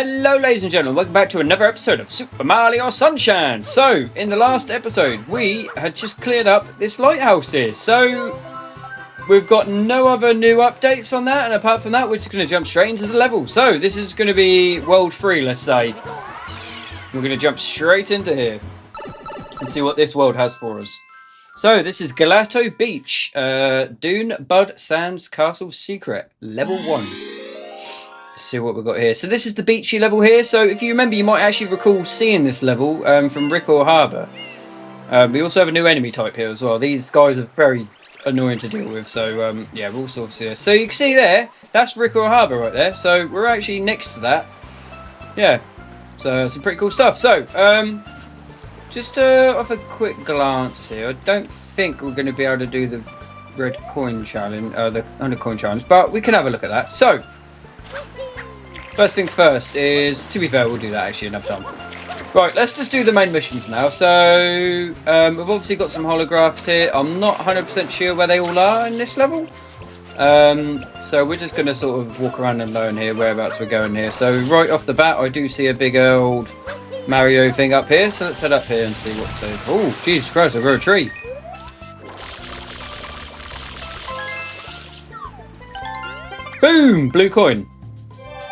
Hello ladies and gentlemen, welcome back to another episode of Super Mario Sunshine. So, in the last episode, we had just cleared up this lighthouse here. So, we've got no other new updates on that, and apart from that, we're just going to jump straight into the level. So, this is going to be World 3, let's say. We're going to jump straight into here and see what this world has for us. So, this is Gelato Beach, Dune Bud Sands Castle Secret, Level 1. See what we've got here. So this is the beachy level here. So if you remember, you might actually recall seeing this level from Ricor Harbour. We also have a new enemy type here as well. These guys are very annoying to deal with. So yeah, we'll sort of see this. So you can see there, that's Ricor Harbour right there. So we're actually next to that. Yeah, so some pretty cool stuff. So just off a quick glance here, I don't think we're going to be able to do the red coin challenge, the 100 coin challenge, but we can have a look at that. So first things first is, to be fair, we'll do that actually enough time. Right, let's just do the main missions now. So, we've obviously got some holographs here. I'm not 100% sure where they all are in this level. So we're just going to sort of walk around and learn here whereabouts we're going here. So right off the bat, I do see a big old Mario thing up here. So let's head up here and see what's there. Oh, Jesus Christ, I grew a tree. Boom, blue coin.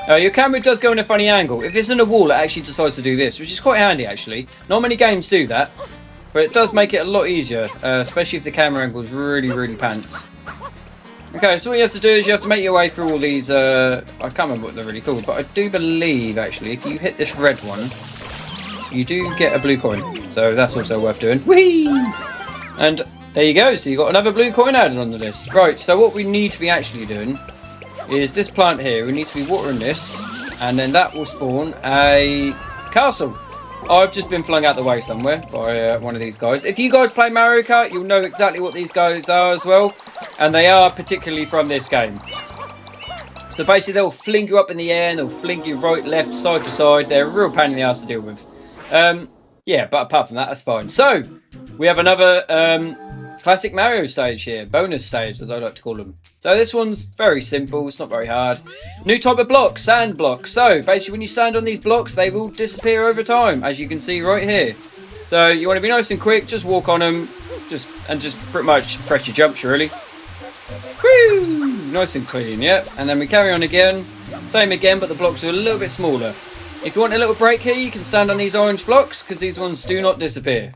Your camera does go in a funny angle. If it's in a wall, it actually decides to do this, which is quite handy actually. Not many games do that, but it does make it a lot easier, especially if the camera angle is really, really pants. Okay, so what you have to do is you have to make your way through all these, I can't remember what they're really called, but I do believe actually if you hit this red one, you do get a blue coin. So that's also worth doing. Whee! And there you go, so you got another blue coin added on the list. Right, so what we need to be actually doing is this plant here. We need to be watering this, and then that will spawn a castle. I've just been flung out the way somewhere by one of these guys. If you guys play Mario Kart, you'll know exactly what these guys are as well, and they are particularly from this game. So basically they'll fling you up in the air and they'll fling you right, left, side to side. They're a real pain in the ass to deal with. Yeah, but apart from that, that's fine. So we have another classic Mario stage here, bonus stage as I like to call them. So this one's very simple, it's not very hard. New type of block, sand blocks. So basically when you stand on these blocks, they will disappear over time, as you can see right here. So you want to be nice and quick, just walk on them, just pretty much press your jumps really. Woo! Nice and clean, yep. And then we carry on again, same again, but the blocks are a little bit smaller. If you want a little break here, you can stand on these orange blocks, because these ones do not disappear.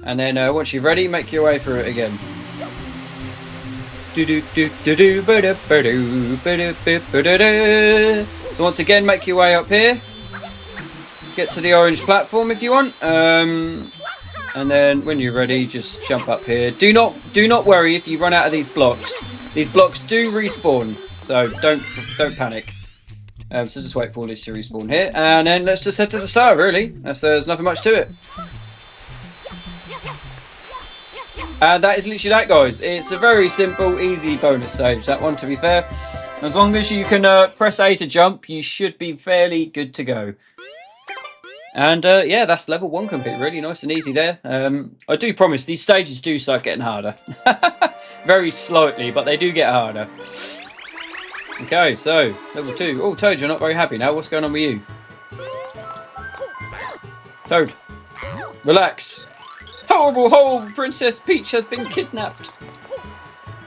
And then once you're ready, make your way through it again. So once again, make your way up here. Get to the orange platform if you want. And then when you're ready, just jump up here. Do not worry if you run out of these blocks. These blocks do respawn, so don't panic. So just wait for all this to respawn here, and then let's just head to the star. Really, there's nothing much to it. And that is literally that, guys. It's a very simple, easy bonus stage, that one, to be fair. As long as you can press A to jump, you should be fairly good to go. And yeah, that's level 1 complete. Really nice and easy there. I do promise, these stages do start getting harder. Very slightly, but they do get harder. Okay, so, level 2. Oh, Toad, you're not very happy now. What's going on with you? Toad, relax. Horrible, Princess Peach has been kidnapped.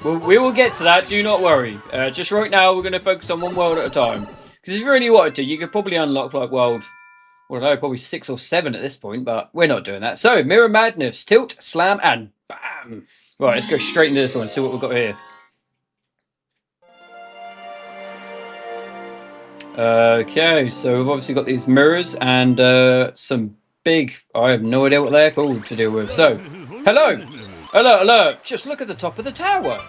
Well, we will get to that, do not worry. Just right now, we're going to focus on one world at a time. Because if you really wanted to, you could probably unlock like world, I don't know, probably 6 or 7 at this point, but we're not doing that. So, Mirror Madness, tilt, slam, and bam. Right, let's go straight into this one and see what we've got here. Okay, so we've obviously got these mirrors and some big, I have no idea what they're called to deal with. So, hello! Alert, alert! Just look at the top of the tower!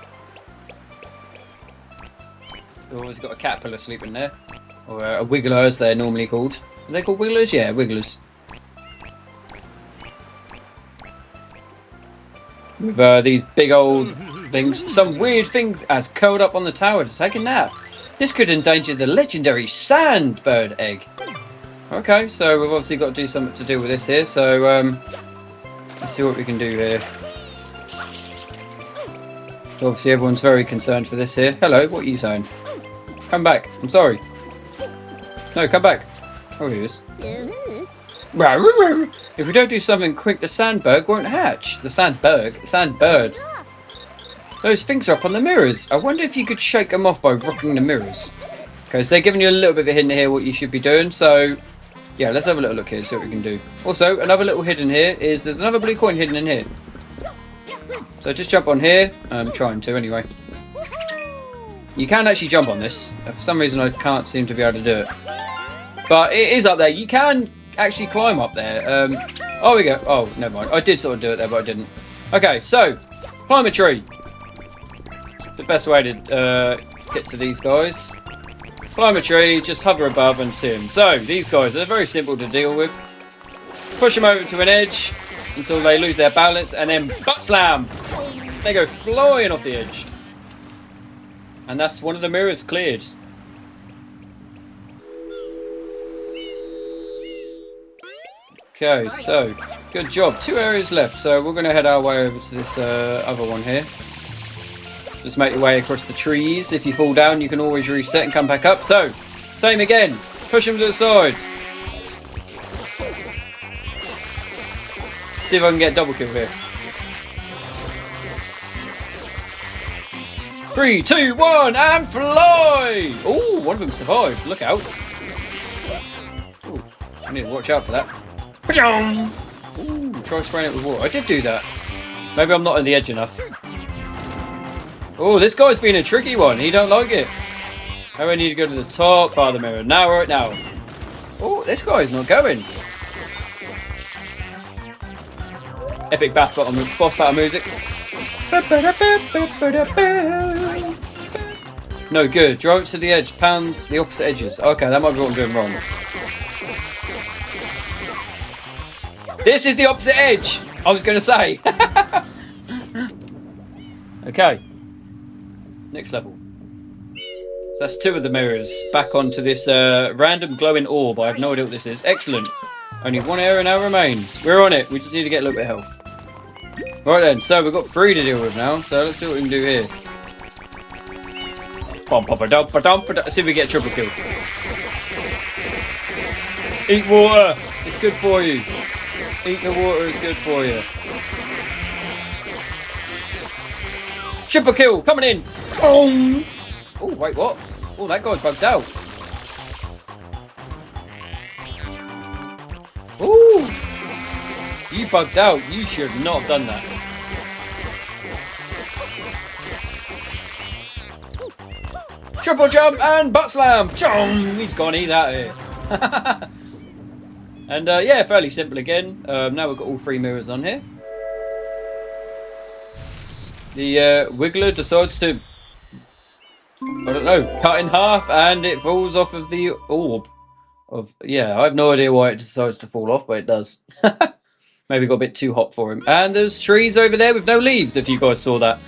We've always got a caterpillar sleeping there. Or a wiggler as they're normally called. Are they called wigglers? Yeah, wigglers. With these big old things. Some weird things as curled up on the tower to take a nap. This could endanger the legendary sandbird egg. Okay, so we've obviously got to do something to do with this here. So let's see what we can do here. Obviously everyone's very concerned for this here. Hello, what are you saying? Come back. I'm sorry. No, come back. Oh, he is. If we don't do something quick, the sandberg won't hatch. The sandbird. Those things are up on the mirrors. I wonder if you could shake them off by rocking the mirrors. Okay, so they're giving you a little bit of a hint here what you should be doing. So, yeah, let's have a little look here, see what we can do. Also, another little hidden here is there's another blue coin hidden in here. So just jump on here. I'm trying to anyway. You can actually jump on this. For some reason, I can't seem to be able to do it. But it is up there. You can actually climb up there. Oh, we go. Oh, never mind. I did sort of do it there, but I didn't. Okay, so climb a tree. The best way to get to these guys. Climb a tree, just hover above and see them. So these guys are very simple to deal with. Push them over to an edge until they lose their balance, and then butt slam. They go flying off the edge. And that's one of the mirrors cleared. Okay, so good job. 2 areas left, so we're going to head our way over to this other one here. Just make your way across the trees. If you fall down, you can always reset and come back up. So, same again. Push them to the side. See if I can get a double kill here. 3, 2, 1, and fly! Oh, one of them survived. Look out. Ooh, I need to watch out for that. Ooh, try spraying it with water. I did do that. Maybe I'm not on the edge enough. Oh, this guy's been a tricky one. He don't like it. Now I need to go to the top part of the mirror. Now, right now. Oh, this guy's not going. Epic boss battle music. No good. Drive it to the edge. Pound the opposite edges. Okay, that might be what I'm doing wrong. This is the opposite edge. I was going to say. Okay. Next level. So that's 2 of the mirrors. Back onto this random glowing orb. I have no idea what this is. Excellent. Only 1 area now remains. We're on it. We just need to get a little bit of health. Right then, so we've got 3 to deal with now. So let's see what we can do here. Let's see if we get a triple kill. Eat water. It's good for you. Eat the water is good for you. Triple kill coming in. Boom. Oh, wait, what? Oh, that guy's bugged out. Ooh. You bugged out. You should not have done that. Triple jump and butt slam. He's gone. He's out here. And yeah, fairly simple again. Now we've got all 3 mirrors on here. The Wiggler decides to, I don't know, cut in half, and it falls off of the orb. Yeah, I have no idea why it decides to fall off, but it does. Maybe got a bit too hot for him. And there's trees over there with no leaves, if you guys saw that.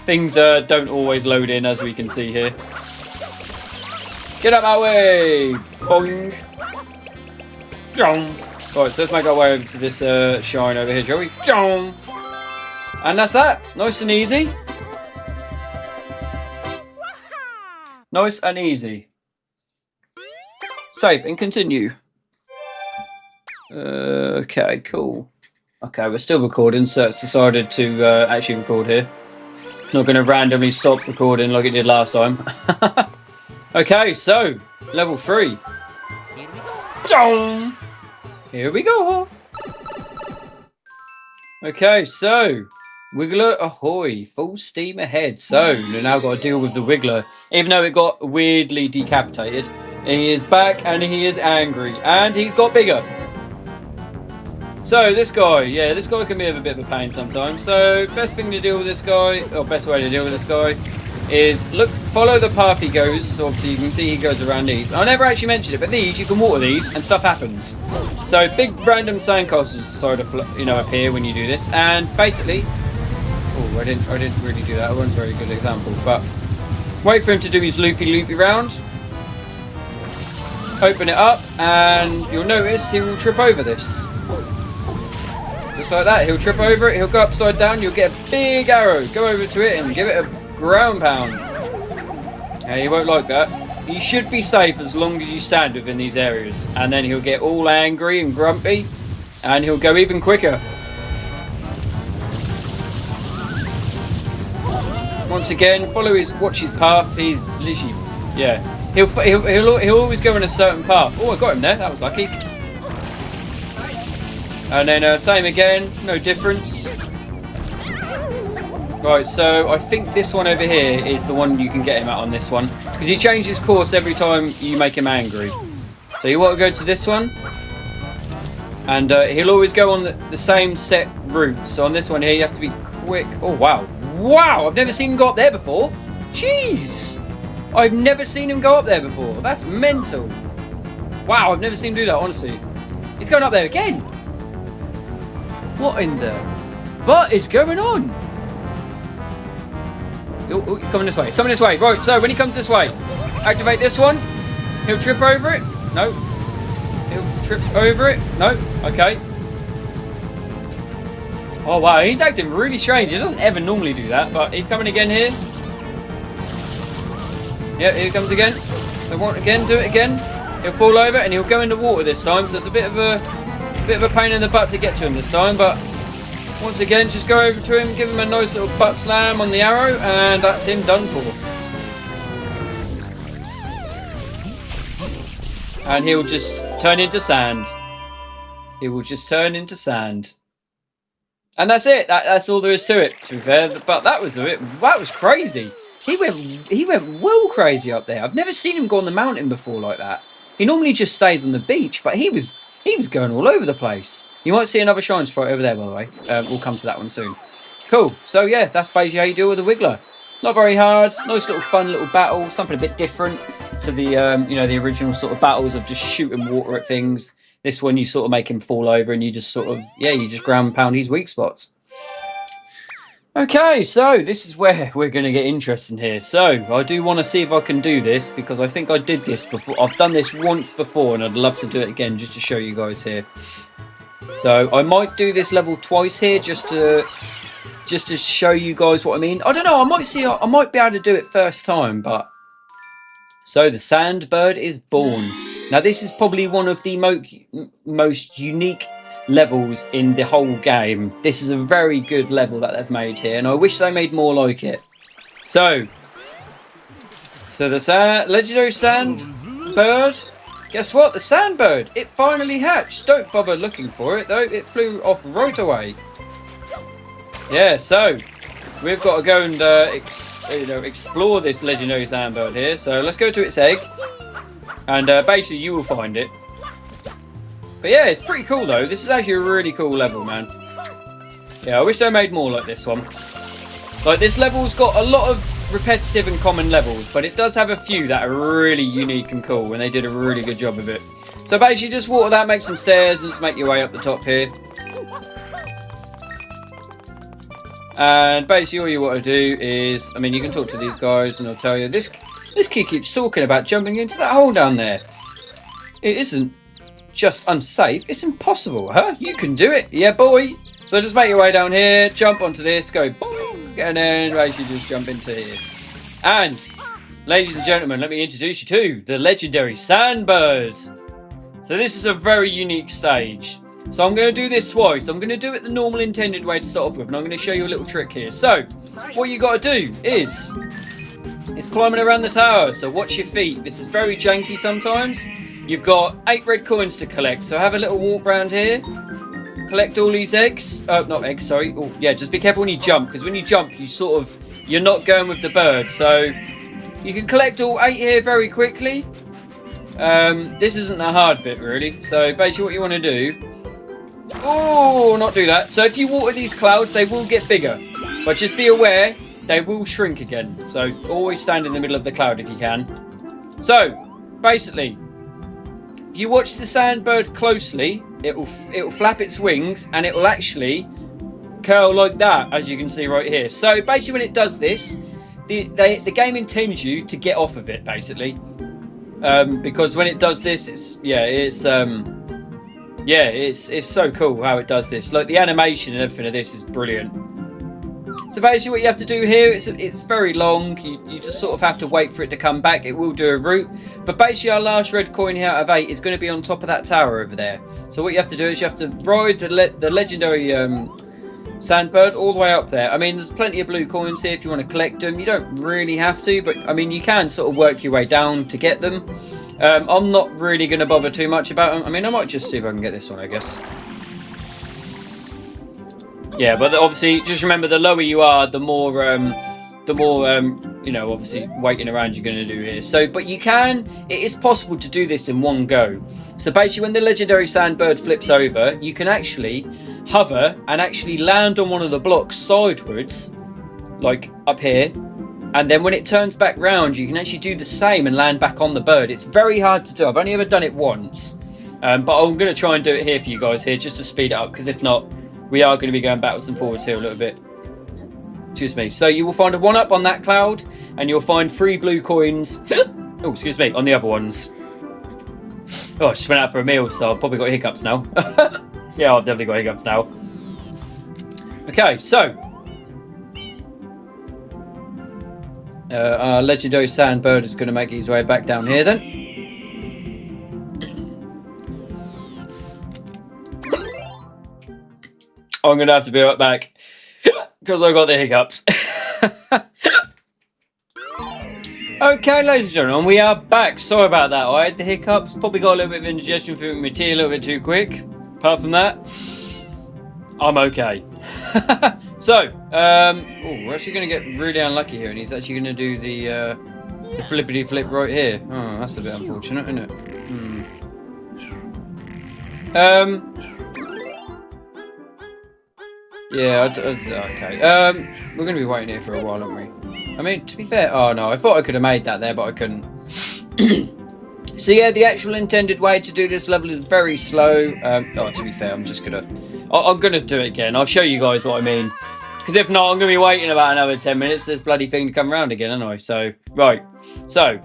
Things don't always load in, as we can see here. Get out my way! Boing! Alright, so let's make our way over to this shrine over here, shall we? And that's that. Nice and easy. Nice and easy. Save and continue. Okay, cool. Okay, we're still recording, so it's decided to actually record here. Not going to randomly stop recording like it did last time. Okay, so level 3. Here we go. Okay, so Wiggler ahoy, full steam ahead. So we've now got to deal with the Wiggler. Even though it got weirdly decapitated, he is back and he is angry and he's got bigger. So this guy, yeah, this guy can be a bit of a pain sometimes. So best thing to deal with this guy, or best way to deal with this guy, is follow the path he goes. So obviously you can see he goes around these. I never actually mentioned it, but these, you can water these and stuff happens. So big random sandcastles decide to appear when you do this, and basically, oh, I didn't really do that. I wasn't a very good example, but wait for him to do his loopy round. Open it up, and you'll notice he will trip over this. Just like that, he'll trip over it, he'll go upside down, you'll get a big arrow, go over to it and give it a ground pound. Yeah, he won't like that. you should be safe as long as you stand within these areas. And then he'll get all angry and grumpy, and he'll go even quicker. Once again, watch his path. He's literally, yeah. He'll always go in a certain path. Oh, I got him there. That was lucky. And then same again, no difference. Right, so I think this one over here is the one you can get him at on this one. Because he changes course every time you make him angry. So you want to go to this one. And he'll always go on the same set route. So on this one here, you have to be quick. Oh, wow. Wow, I've never seen him go up there before. Jeez. I've never seen him go up there before. That's mental. Wow, I've never seen him do that, honestly. He's going up there again. What is going on? Oh, he's coming this way. He's coming this way. Right, so when he comes this way, activate this one. He'll trip over it. No. He'll trip over it. No. Okay. Oh, wow. He's acting really strange. He doesn't ever normally do that, but he's coming again here. Yeah, here he comes again. They want again. Do it again. He'll fall over and he'll go in the water this time, so it's a bit of a pain in the butt to get to him this time, but once again, just go over to him, give him a nice little butt slam on the arrow, and that's him done for. And he'll just turn into sand. He will just turn into sand. And that's it. That's all there is to it, to be fair. But that was crazy. He went well crazy up there. I've never seen him go on the mountain before like that. He normally just stays on the beach, but he was going all over the place. You might see another Shine Sprite over there, by the way. We'll come to that one soon. Cool. So, yeah, that's basically how you deal with a Wiggler. Not very hard. Nice little fun little battle. Something a bit different to the, the original sort of battles of just shooting water at things. This one, you sort of make him fall over and you just sort of, you just ground pound his weak spots. Okay, so this is where we're going to get interesting here. So, I do want to see if I can do this because I think I did this before. I've done this once before and I'd love to do it again just to show you guys here. So I might do this level twice here just to show you guys what I mean. I don't know, I might be able to do it first time, but so the Sandbird is born. Now this is probably one of the most unique levels in the whole game. This is a very good level that they've made here, and I wish they made more like it. So the legendary Sandbird. Guess what? The Sandbird! It finally hatched! Don't bother looking for it, though. It flew off right away. Yeah, so we've got to go and explore this legendary Sandbird here. So let's go to its egg. And basically you will find it. But yeah, it's pretty cool, though. This is actually a really cool level, man. Yeah, I wish they made more like this one. Like, this level's got a lot of repetitive and common levels, but it does have a few that are really unique and cool, and they did a really good job of it. So basically just water that, make some stairs, and just make your way up the top here. And basically all you want to do is, I mean, you can talk to these guys and they'll tell you, this kid keeps talking about jumping into that hole down there. It isn't just unsafe, it's impossible, huh? You can do it, yeah boy. So just make your way down here, jump onto this, go boom, and then basically just jump into here. And, ladies and gentlemen, let me introduce you to the legendary Sandbird. So this is a very unique stage. So I'm going to do this twice. I'm going to do it the normal intended way to start off with, and I'm going to show you a little trick here. So, what you got to do is climbing around the tower, so watch your feet. This is very janky sometimes. You've got 8 red coins to collect, so have a little walk around here. Collect all these eggs. Not eggs, sorry. Oh, yeah, just be careful when you jump, because when you jump, you're not going with the bird. So you can collect all 8 here very quickly. This isn't the hard bit, really. So basically what you want to do... Oh, not do that. So if you water these clouds, they will get bigger. But just be aware, they will shrink again. So always stand in the middle of the cloud if you can. So, basically, if you watch the Sandbird closely, it'll flap its wings and it will actually curl like that, as you can see right here. So basically when it does this, the game intends you to get off of it, basically. Because when it does this, it's so cool how it does this. Like the animation and everything of this is brilliant. So basically what you have to do here, it's very long. You just sort of have to wait for it to come back. It will do a route. But basically our last red coin here out of 8 is going to be on top of that tower over there. So what you have to do is you have to ride the legendary Sandbird all the way up there. I mean, there's plenty of blue coins here if you want to collect them. You don't really have to, but I mean, you can sort of work your way down to get them. I'm not really going to bother too much about them. I mean, I might just see if I can get this one, I guess. Yeah, but obviously, just remember, the lower you are, the more you know, obviously, waiting around you're going to do here. So, but you can, it is possible to do this in one go. So basically, when the legendary Sandbird flips over, you can actually hover and actually land on one of the blocks sideways, like up here. And then when it turns back round, you can actually do the same and land back on the bird. It's very hard to do. I've only ever done it once. But I'm going to try and do it here for you guys here, just to speed it up, because if not, we are going to be going backwards and forwards here a little bit. Excuse me. So you will find a 1-up on that cloud, and you'll find 3 blue coins. Oh, excuse me, on the other ones. Oh, I just went out for a meal, so I've probably got hiccups now. Yeah, I've definitely got hiccups now. Okay, so our legendary Sandbird is going to make his way back down here then. I'm going to have to be right back because I got the hiccups. Okay, ladies and gentlemen, we are back. Sorry about that. I had the hiccups. Probably got a little bit of indigestion through my tea a little bit too quick. Apart from that, I'm okay. So, we're actually going to get really unlucky here, and he's actually going to do the flippity flip right here. Oh, that's a bit unfortunate, isn't it? Yeah, okay. We're going to be waiting here for a while, aren't we? I mean, to be fair, oh no, I thought I could have made that there, but I couldn't. So yeah, the actual intended way to do this level is very slow. Oh, to be fair, I'm gonna do it again. I'll show you guys what I mean. Because if not, I'm gonna be waiting about another 10 minutes. This bloody thing to come around again, anyway. So, right. So,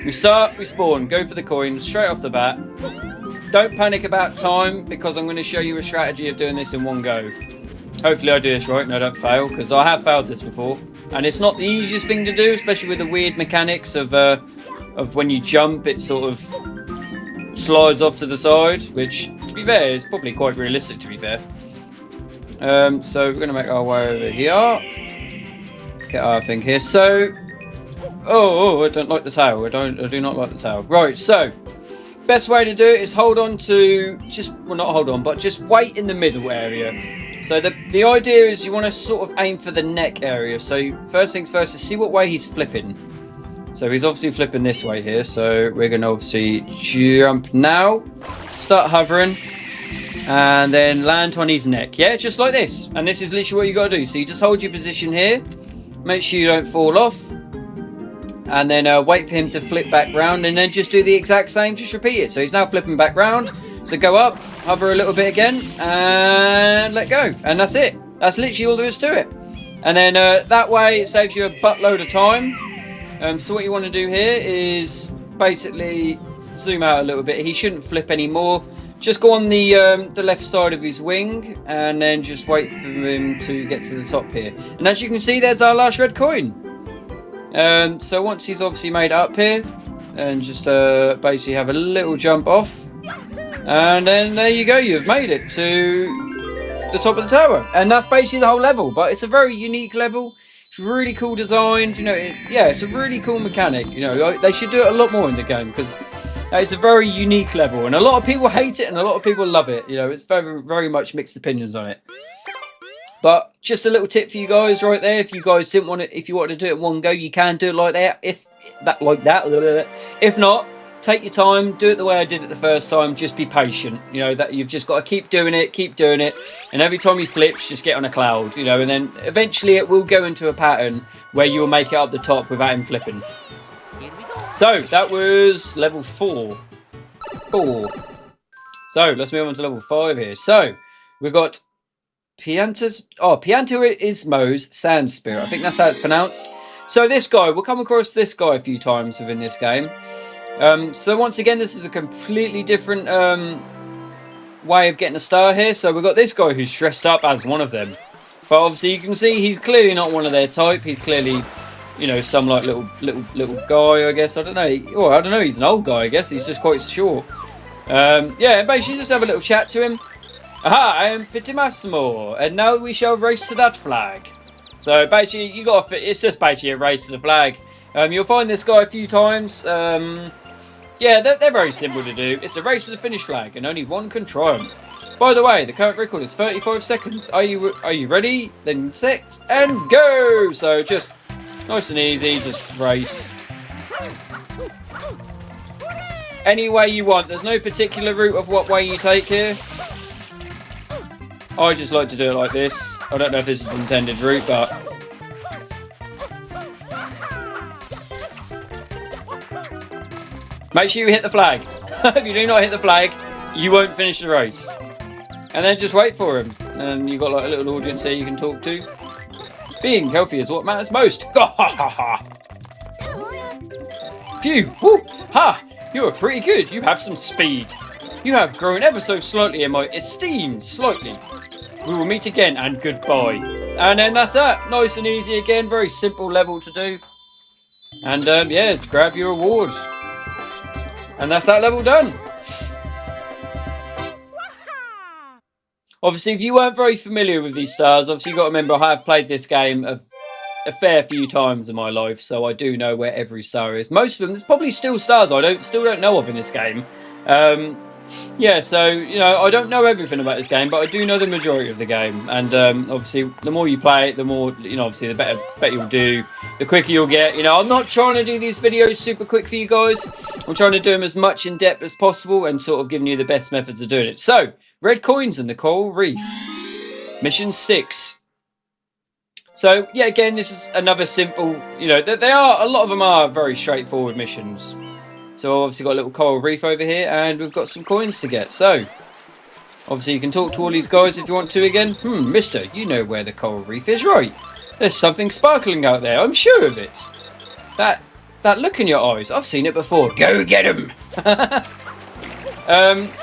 we start, we spawn, go for the coins straight off the bat. Don't panic about time, because I'm going to show you a strategy of doing this in one go. Hopefully I do this right and I don't fail, because I have failed this before. And it's not the easiest thing to do, especially with the weird mechanics of when you jump, it sort of slides off to the side, which, to be fair, is probably quite realistic, to be fair. So we're going to make our way over here. Get our thing here. So, oh, I don't like the tail. I do not like the tail. Right, so best way to do it is hold on to not hold on, but just wait in the middle area. So the idea is you want to sort of aim for the neck area. So first things first is see what way he's flipping. So he's obviously flipping this way here. So we're going to obviously jump now, start hovering, and then land on his neck. Yeah, just like this. And this is literally what you got to do. So you just hold your position here, make sure you don't fall off, and then wait for him to flip back round, and then just do the exact same, just repeat it. So he's now flipping back round, so go up, hover a little bit again, and let go, and that's it. That's literally all there is to it. And then that way it saves you a buttload of time. So what you want to do here is basically zoom out a little bit. He shouldn't flip anymore. Just go on the left side of his wing, and then just wait for him to get to the top here. And as you can see, there's our last red coin. So once he's obviously made it up here, and just basically have a little jump off, and then there you go, you've made it to the top of the tower. And that's basically the whole level, but it's a very unique level. It's really cool designed, you know. Yeah, it's a really cool mechanic, you know. They should do it a lot more in the game, because it's a very unique level, and a lot of people hate it and a lot of people love it. You know, it's very, very much mixed opinions on it. But just a little tip for you guys right there. If you guys didn't want to, if you wanted to do it in one go, you can do it like that. If not, take your time, do it the way I did it the first time. Just be patient. You know, that you've just got to keep doing it, and every time he flips, just get on a cloud. You know, and then eventually it will go into a pattern where you will make it up the top without him flipping. So that was level 4. So let's move on to level 5 here. So we've got Pianturismo's Sand Spirit. I think that's how it's pronounced. So this guy, we'll come across this guy a few times within this game. So once again, this is a completely different way of getting a star here. So we've got this guy who's dressed up as one of them. But obviously you can see he's clearly not one of their type. He's clearly, you know, some like little guy, I guess. I don't know. Well, I don't know. He's an old guy, I guess. He's just quite short. Yeah, basically just have a little chat to him. Aha, I am Pitti Massimo, and now we shall race to that flag. So basically, you got to. It's just basically a race to the flag. You'll find this guy a few times. Yeah, they're very simple to do. It's a race to the finish flag, and only one can triumph. By the way, the current record is 35 seconds. Are you ready? Then set and go. So just nice and easy, just race. Any way you want. There's no particular route of what way you take here. I just like to do it like this. I don't know if this is the intended route, but... Make sure you hit the flag. If you do not hit the flag, you won't finish the race. And then just wait for him. And you've got like a little audience here you can talk to. Being healthy is what matters most. Phew! Woo! Ha! You are pretty good. You have some speed. You have grown ever so slightly in my esteem. Slightly. We will meet again and goodbye. And then that's that. Nice and easy again. Very simple level to do. And yeah, grab your awards. And that's that level done. Obviously, if you weren't very familiar with these stars, obviously you've got to remember I have played this game a fair few times in my life, so I do know where every star is. Most of them, there's probably still stars I still don't know of in this game. Yeah, so, you know, I don't know everything about this game, but I do know the majority of the game. And obviously, the more you play it, the more, you know, obviously, the better you'll do, the quicker you'll get. You know, I'm not trying to do these videos super quick for you guys. I'm trying to do them as much in depth as possible and sort of giving you the best methods of doing it. So, red coins in the coral reef. Mission 6. So, yeah, again, this is another simple, you know, a lot of them are very straightforward missions. So obviously got a little coral reef over here, and we've got some coins to get. So obviously you can talk to all these guys if you want to again. Mister, you know where the coral reef is, right? There's something sparkling out there. I'm sure of it. That look in your eyes. I've seen it before. Go get him.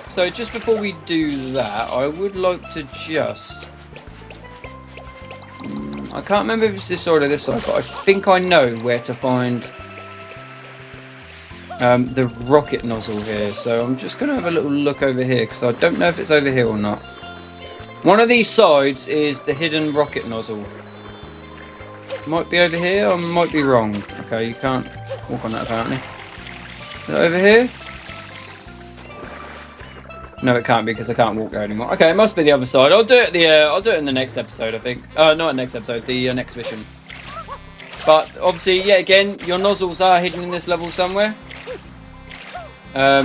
So just before we do that, I would like to just... I can't remember if it's this side or this side, but I think I know where to find... the rocket nozzle here, so I'm just going to have a little look over here because I don't know if it's over here or not. One of these sides is the hidden rocket nozzle. Might be over here, I might be wrong. Okay, you can't walk on that apparently. Is it over here? No, it can't be because I can't walk there anymore. Okay, it must be the other side. I'll do it I'll do it in the next episode, I think. Not next episode, the next mission. But obviously, yeah, again, your nozzles are hidden in this level somewhere. I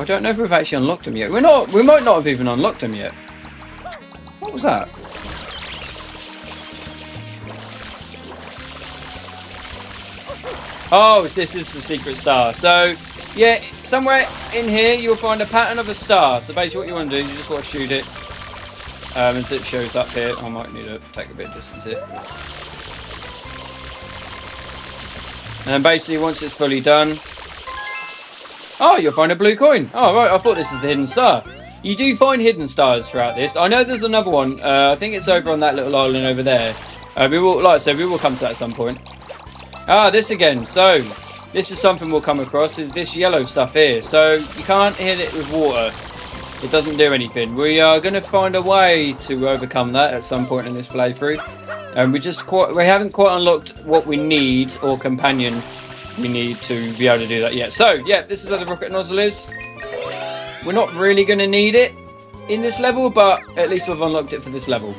don't know if we've actually unlocked them yet. We might not have even unlocked them yet. What was that? Oh, this is the secret star. So, yeah, somewhere in here you'll find a pattern of a star. So basically what you want to do is you just got to shoot it until it shows up here. I might need to take a bit of distance here. And then basically once it's fully done... Oh, you'll find a blue coin. Oh, right, I thought this is the hidden star. You do find hidden stars throughout this. I know there's another one. I think it's over on that little island over there. We will, like I said, we will come to that at some point. Ah, this again. So, this is something we'll come across, is this yellow stuff here. So, you can't hit it with water. It doesn't do anything. We are going to find a way to overcome that at some point in this playthrough. And we haven't quite unlocked what we need, or companion we need to be able to do that yet. So, yeah, this is where the rocket nozzle is. We're not really going to need it in this level, but at least we've unlocked it for this level.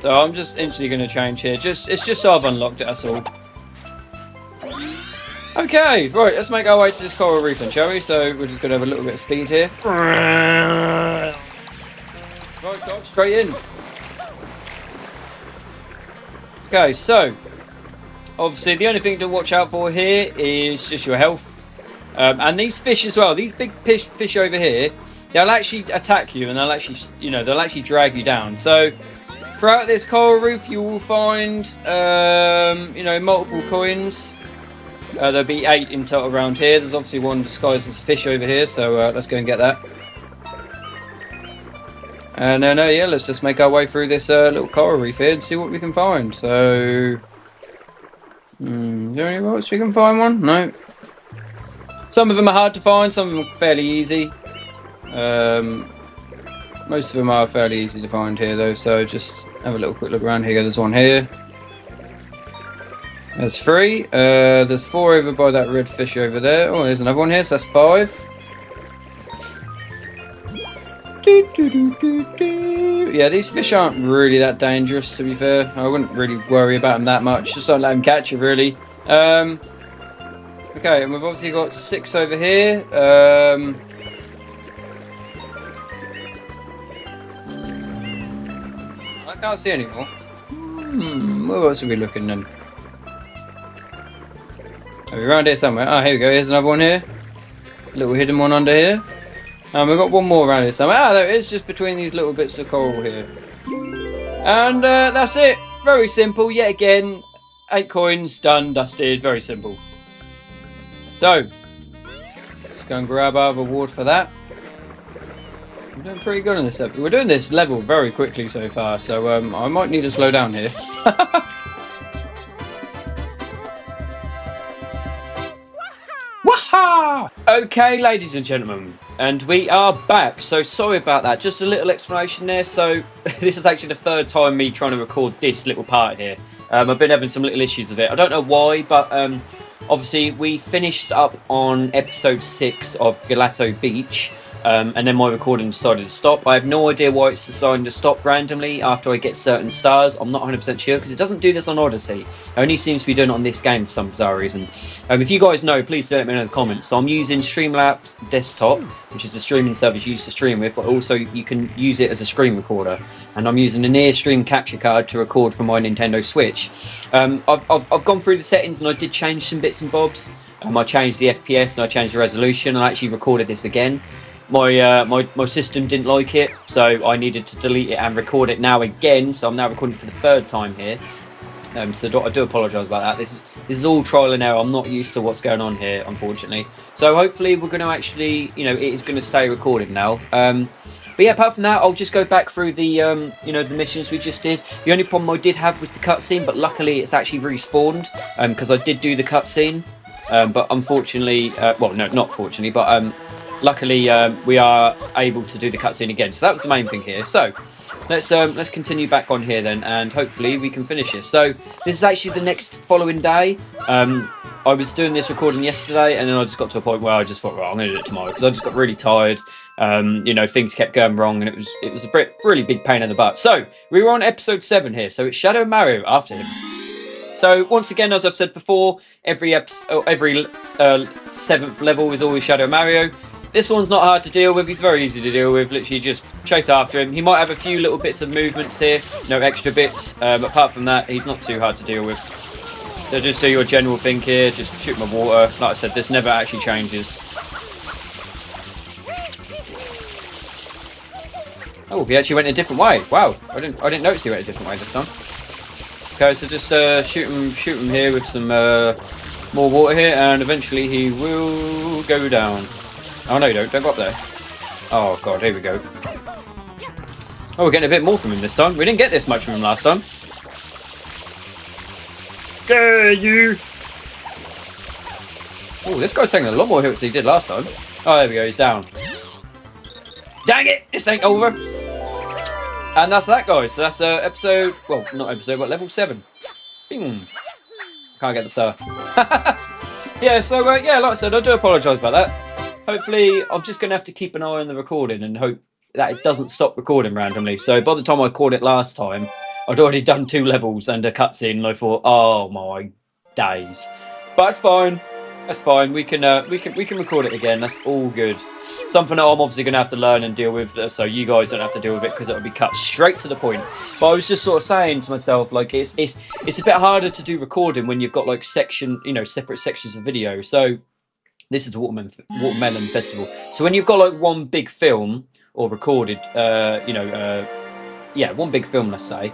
So I'm just instantly going to change here. It's just so I've unlocked it, that's all. Okay, right, let's make our way to this coral reef then, shall we? So we're just going to have a little bit of speed here. Right, dive straight in. Okay, so... Obviously, the only thing to watch out for here is just your health. And these fish as well. These big fish over here, they'll actually attack you and they'll actually, they'll actually drag you down. So, throughout this coral reef, you will find, multiple coins. There'll be 8 in total around here. There's obviously one disguised as fish over here, so let's go and get that. And then, yeah, let's just make our way through this little coral reef here and see what we can find. So, is there any routes we can find one? No. Some of them are hard to find, some of them are fairly easy. Most of them are fairly easy to find here, though, so just have a little quick look around here. There's one here. There's 3. There's 4 over by that red fish over there. Oh, there's another one here, so that's 5. Yeah, these fish aren't really that dangerous, to be fair. I wouldn't really worry about them that much. Just don't let them catch you, really. Okay, and we've obviously got 6 over here. I can't see anymore. Where else are we looking then? Are we around here somewhere? Oh, here we go. Here's another one here. A little hidden one under here. And we've got one more around here somewhere. Ah, there it is, just between these little bits of coral here. And that's it. Very simple. Yet again, 8 coins, done, dusted. Very simple. So, let's go and grab our reward for that. We're doing pretty good on this episode. We're doing this level very quickly so far, so I might need to slow down here. Waha! Okay, ladies and gentlemen, and we are back. So sorry about that. Just a little explanation there. So this is actually the 3rd time me trying to record this little part here. I've been having some little issues with it. I don't know why, but obviously we finished up on episode 6 of Gelato Beach. And then my recording decided to stop. I have no idea why it's deciding to stop randomly after I get certain stars. I'm not 100% sure because it doesn't do this on Odyssey. It only seems to be doing it on this game for some bizarre reason. If you guys know, please let me know in the comments. So I'm using Streamlabs Desktop, which is the streaming service you used to stream with, but also you can use it as a screen recorder. And I'm using an Airstream capture card to record from my Nintendo Switch. I've gone through the settings and I did change some bits and bobs. I changed the FPS and I changed the resolution and I actually recorded this again. My system didn't like it, so I needed to delete it and record it now again. So I'm now recording for the 3rd time here. So I do apologise about that. This is all trial and error. I'm not used to what's going on here, unfortunately. So hopefully we're going to actually, it is going to stay recorded now. But yeah, apart from that, I'll just go back through the, the missions we just did. The only problem I did have was the cutscene, but luckily it's actually respawned because I did do the cutscene. But unfortunately, well, no, not fortunately, but luckily we are able to do the cutscene again. So that was the main thing here. So let's continue back on here then, and hopefully we can finish this. So this is actually the next following day. I was doing this recording yesterday, and then I just got to a point where I just thought, well, I'm going to do it tomorrow because I just got really tired. Things kept going wrong, and it was a really big pain in the butt. So we were on episode 7 here. So it's Shadow Mario after him. So once again, as I've said before, every 7th level is always Shadow Mario. This one's not hard to deal with. He's very easy to deal with. Literally just chase after him. He might have a few little bits of movements here, no extra bits. But apart from that, he's not too hard to deal with. So just do your general thing here. Just shoot my water. Like I said, this never actually changes. Oh, he actually went a different way. Wow, I didn't notice he went a different way this time. Okay, so just shoot him here with some more water here, and eventually he will go down. Oh no, you don't go up there. Oh god, here we go. Oh, we're getting a bit more from him this time. We didn't get this much from him last time. Dare you! Oh, this guy's taking a lot more hits than he did last time. Oh, there we go, he's down. Dang it! This ain't over! And that's that, guys. So that's episode... Well, not episode, but level 7. Bing! Can't get the star. Yeah, so, yeah, like I said, I do apologise about that. Hopefully, I'm just going to have to keep an eye on the recording and hope that it doesn't stop recording randomly. So by the time I caught it last time, I'd already done 2 levels and a cutscene, and I thought, oh my days. But it's fine. That's fine. We can record it again. That's all good. Something that I'm obviously going to have to learn and deal with, so you guys don't have to deal with it because it'll be cut straight to the point. But I was just sort of saying to myself, like, it's a bit harder to do recording when you've got like separate sections of video. So this is the Watermelon Festival. So when you've got like one big film or recorded, yeah, one big film, let's say,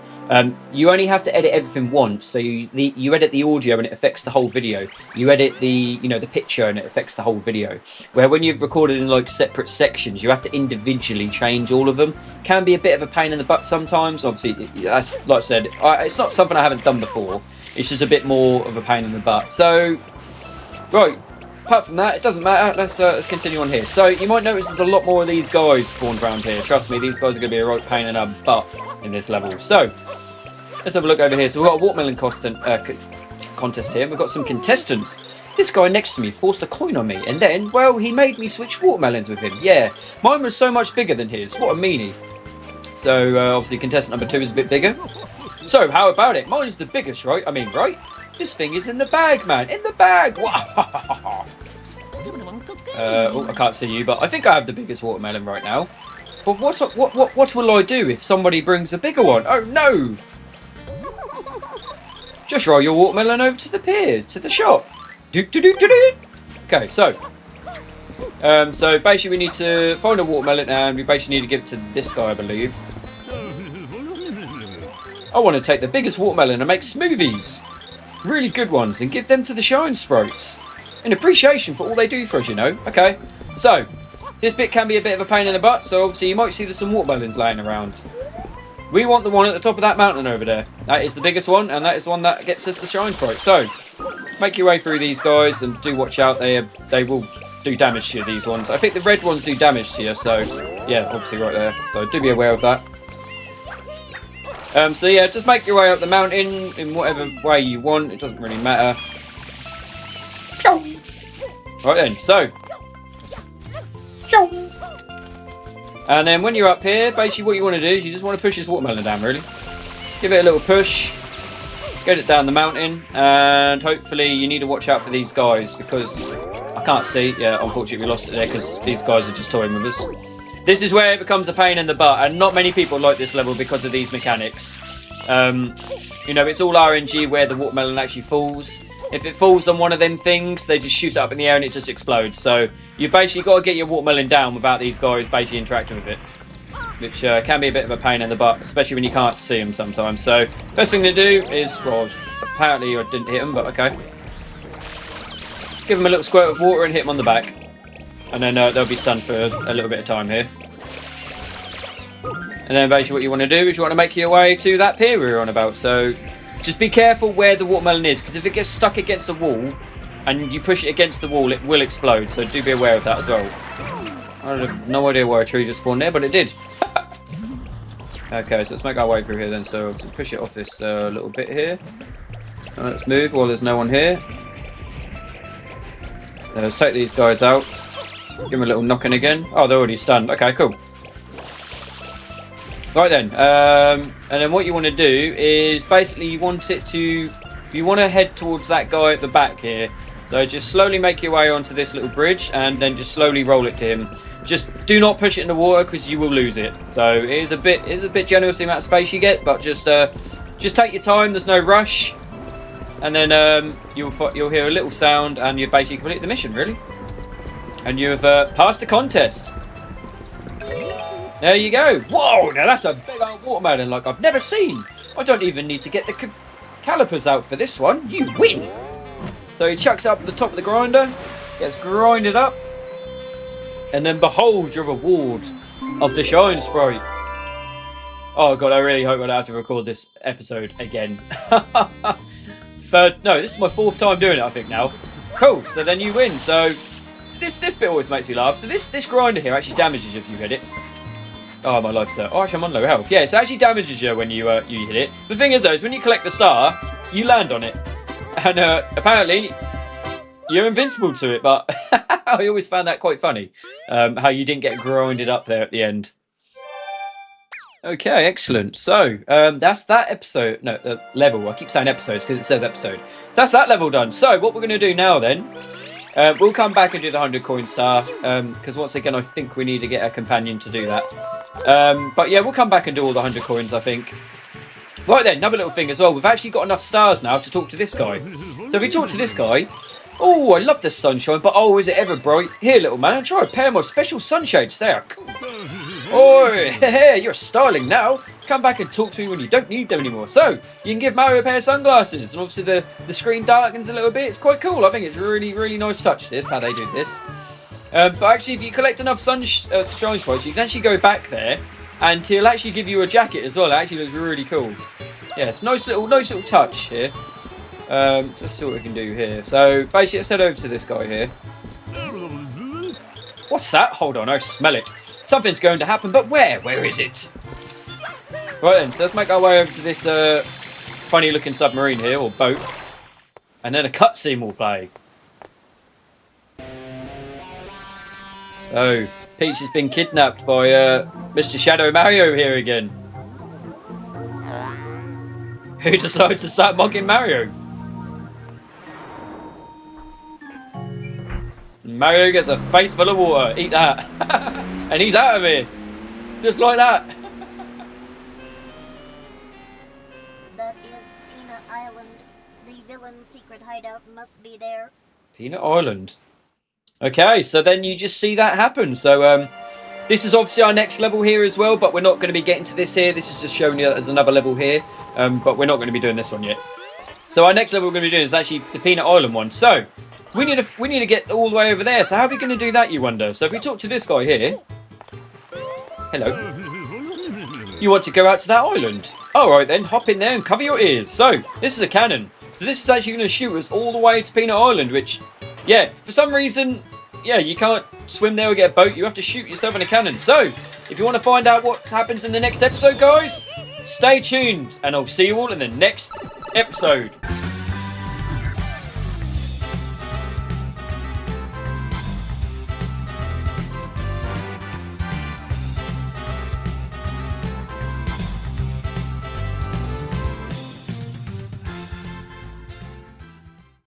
you only have to edit everything once. So you edit the audio and it affects the whole video. You edit the the picture and it affects the whole video. Where when you've recorded in like separate sections, you have to individually change all of them. Can be a bit of a pain in the butt sometimes. Obviously, that's like I said, it's not something I haven't done before. It's just a bit more of a pain in the butt. So, right. Apart from that, it doesn't matter. Let's continue on here. So you might notice there's a lot more of these guys spawned around here. Trust me, these guys are going to be a right pain in our butt in this level. So let's have a look over here. So we've got a watermelon contest here. We've got some contestants. This guy next to me forced a coin on me, and then, well, he made me switch watermelons with him. Yeah, mine was so much bigger than his. What a meanie. So obviously contestant number 2 is a bit bigger. So how about it? Mine is the biggest, right? I mean, right? This thing is in the bag, man. In the bag. Oh, I can't see you, but I think I have the biggest watermelon right now. But what will I do if somebody brings a bigger one? Oh no! Just roll your watermelon over to the pier, to the shop. Okay, so basically we need to find a watermelon, and we basically need to give it to this guy, I believe. I want to take the biggest watermelon and make smoothies. Really good ones, and give them to the Shine Sprites in appreciation for all they do for us, Okay, so this bit can be a bit of a pain in the butt, so obviously you might see there's some watermelons laying around. We want the one at the top of that mountain over there. That is the biggest one, and that is the one that gets us the Shine Sprite. So make your way through these guys, and do watch out. They will do damage to you, these ones. I think the red ones do damage to you, so yeah, obviously right there. So do be aware of that. So yeah, just make your way up the mountain in whatever way you want. It doesn't really matter. Right then, so. And then when you're up here, basically what you want to do is you just want to push this watermelon down, really. Give it a little push. Get it down the mountain. And hopefully you need to watch out for these guys, because I can't see. Yeah, unfortunately we lost it there because these guys are just toying with us. This is where it becomes a pain in the butt, and not many people like this level because of these mechanics. It's all RNG where the watermelon actually falls. If it falls on one of them things, they just shoot it up in the air and it just explodes. So you basically got to get your watermelon down without these guys basically interacting with it, which can be a bit of a pain in the butt, especially when you can't see them sometimes. So best thing to do is, well, apparently I didn't hit them, but okay. Give them a little squirt of water and hit them on the back. And then they'll be stunned for a little bit of time here. And then basically what you want to do is you want to make your way to that pier we were on about. So just be careful where the watermelon is, because if it gets stuck against a wall and you push it against the wall, it will explode. So do be aware of that as well. I have no idea why a tree just spawned there, but it did. Okay, so let's make our way through here then. So push it off this little bit here. And let's move while there's no one here. Let's take these guys out. Give them a little knocking again. Oh, they're already stunned. Okay, cool. Right then. And then what you want to do is basically you want to head towards that guy at the back here. So just slowly make your way onto this little bridge and then just slowly roll it to him. Just do not push it in the water because you will lose it. So it is a bit generous the amount of space you get, but just take your time. There's no rush. And then you'll hear a little sound and you've basically completed the mission, really. And you've passed the contest. There you go. Whoa, now that's a big old watermelon like I've never seen. I don't even need to get the calipers out for this one. You win. So he chucks up the top of the grinder, gets grinded up, and then behold your reward of the Shine Sprite. Oh god, I really hope I don't have to record this episode again. No, this is my 4th time doing it, I think now. Cool, so then you win. So this bit always makes me laugh. So this grinder here actually damages you if you hit it. Oh, my life, sir. Oh, actually, I'm on low health. Yeah, it actually damages you when you hit it. The thing is, though, is when you collect the star, you land on it. And apparently, you're invincible to it. But I always found that quite funny, how you didn't get grinded up there at the end. Okay, excellent. So, that's that episode. No, level. I keep saying episodes because it says episode. That's that level done. So, what we're going to do now, then, we'll come back and do the 100 coin star. Because once again, I think we need to get a companion to do that. But yeah, we'll come back and do all the 100 coins, I think. Right then, another little thing as well. We've actually got enough stars now to talk to this guy. So if we talk to this guy... Oh, I love the sunshine, but oh, is it ever bright? Here, little man, try a pair of my special sunshades. They are cool. Oh, you're styling now. come back and talk to me when you don't need them anymore. So, you can give Mario a pair of sunglasses, and obviously the screen darkens a little bit. It's quite cool. I think it's really, really nice touch, this, how they do this. But actually, if you collect enough shine spots, you can actually go back there, and he'll actually give you a jacket as well. It actually looks really cool. Yeah, it's a nice little touch here. So let's see what we can do here. So, basically, let's head over to this guy here. What's that? Hold on, I smell it. Something's going to happen, but where? Where is it? Right then, so let's make our way over to this funny looking submarine here, or boat. And then a cutscene will play. So, Peach has been kidnapped by Mr. Shadow Mario here again. Who decides to start mocking Mario? Mario gets a face full of water. Eat that. And he's out of here. Just like that. That is Peanut Island. The villain's secret hideout must be there. Peanut Island. Okay, so then you just see that happen. So this is obviously our next level here as well, but we're not going to be getting to this here. This is just showing you that there's another level here, but we're not going to be doing this one yet. So our next level we're going to be doing is actually the Peanut Island one. So we need to get all the way over there. So how are we going to do that, you wonder? So if we talk to this guy here. Hello. You want to go out to that island? Alright then, hop in there and cover your ears. So, this is a cannon. So this is actually going to shoot us all the way to Peanut Island, which, yeah, for some reason, yeah, you can't swim there or get a boat. You have to shoot yourself in a cannon. So, if you want to find out what happens in the next episode, guys, stay tuned. And I'll see you all in the next episode.